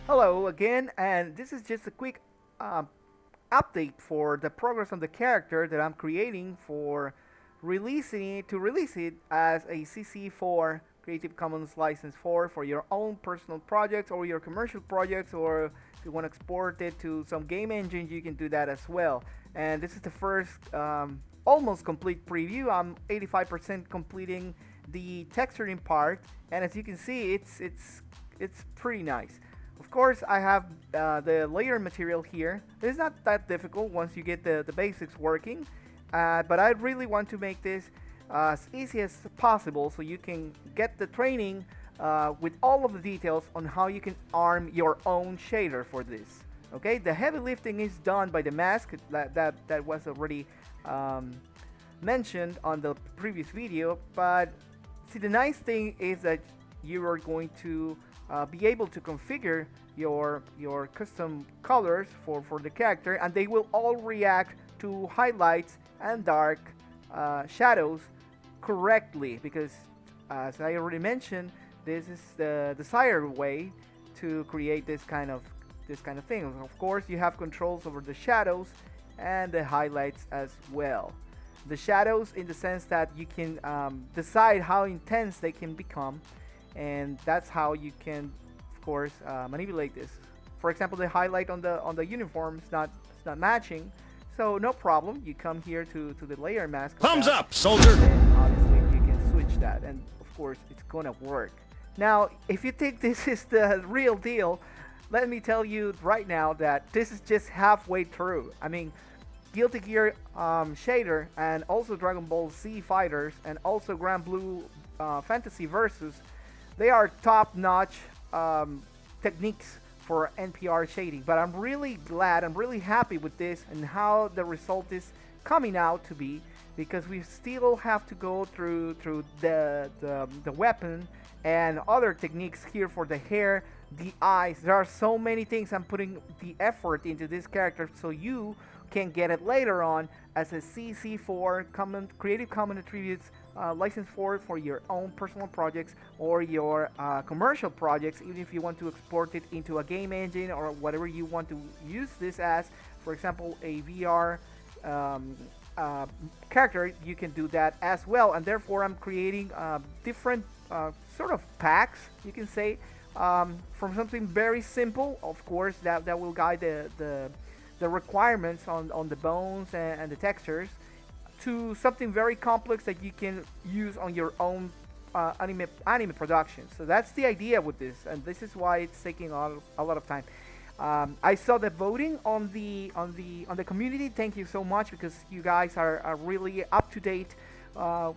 Hello again, and this is just a quick um, update for the progress on the character that I'm creating for release it as a CC4 Creative Commons License 4 for your own personal projects or your commercial projects, or if you want to export it to some game engine, you can do that as well. And this is the first almost complete preview. I'm 85% completing the texturing part, and as you can see, it's pretty nice. Of course, I have the layer material here. It's not that difficult once you get the basics working, but I really want to make this as easy as possible so you can get the training with all of the details on how you can arm your own shader for this. Okay, the heavy lifting is done by the mask that was already um, mentioned on the previous video, but see, the nice thing is that you are going to be able to configure your custom colors for the character, and they will all react to highlights and dark shadows correctly, because as I already mentioned, this is the desired way to create this kind of thing. Of course, you have controls over the shadows and the highlights as well. The shadows, in the sense that you can decide how intense they can become, and that's how you can, of course, manipulate this. For example, the highlight on the uniform is not matching, so no problem. You come here to the layer mask. Thumbs up, soldier! And obviously, you can switch that, and of course, it's gonna work. Now, if you think this is the real deal, let me tell you right now that this is just halfway through. I mean, Guilty Gear shader, and also Dragon Ball Z Fighters, and also Grand Blue Fantasy Versus, they are top-notch techniques for NPR shading. But I'm really glad, I'm really happy with this and how the result is coming out to be, because we still have to go through the weapon and other techniques here for the hair, the eyes. There are so many things. I'm putting the effort into this character so you can get it later on as a CC4 Creative Commons Attributes license for your own personal projects or your commercial projects, even if you want to export it into a game engine or whatever you want to use this as. For example, a VR character, you can do that as well. And therefore, I'm creating different sort of packs, you can say, from something very simple, of course, that will guide the requirements on the bones and the textures, to something very complex that you can use on your own anime production. So that's the idea with this, and this is why it's taking a lot of time. I saw the voting on the community. Thank you so much, because you guys are really up to date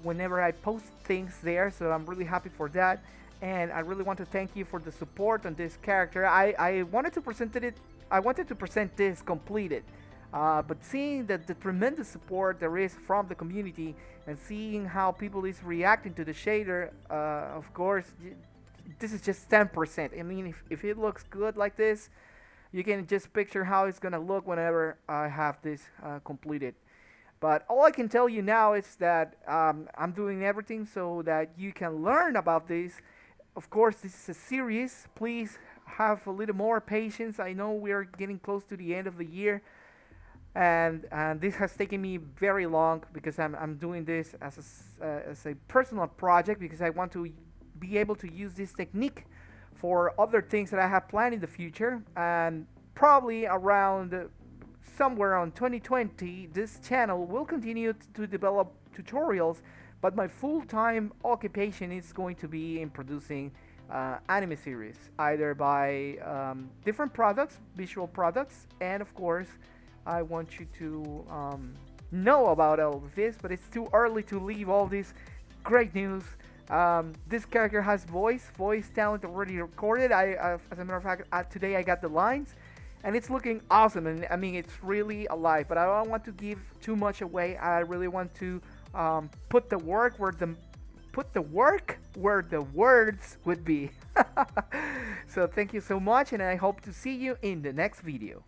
whenever I post things there. So I'm really happy for that, and I really want to thank you for the support on this character. I wanted to present this completed, but seeing that the tremendous support there is from the community, and seeing how people is reacting to the shader, of course, this is just 10%. I mean, if it looks good like this, you can just picture how it's gonna look whenever I have this completed. But all I can tell you now is that I'm doing everything so that you can learn about this. Of course, this is a series. Please have a little more patience. I know we are getting close to the end of the year, and this has taken me very long, because I'm doing this as a personal project, because I want to be able to use this technique for other things that I have planned in the future. And probably around somewhere on 2020, this channel will continue to develop tutorials, but my full-time occupation is going to be in producing anime series, either by different products, visual products, and of course, I want you to know about all of this, but it's too early to leave all this great news. This character has voice talent already recorded. As a matter of fact, today I got the lines, and it's looking awesome. And I mean, it's really alive. But I don't want to give too much away. I really want to put the work where the words would be. So thank you so much, and I hope to see you in the next video.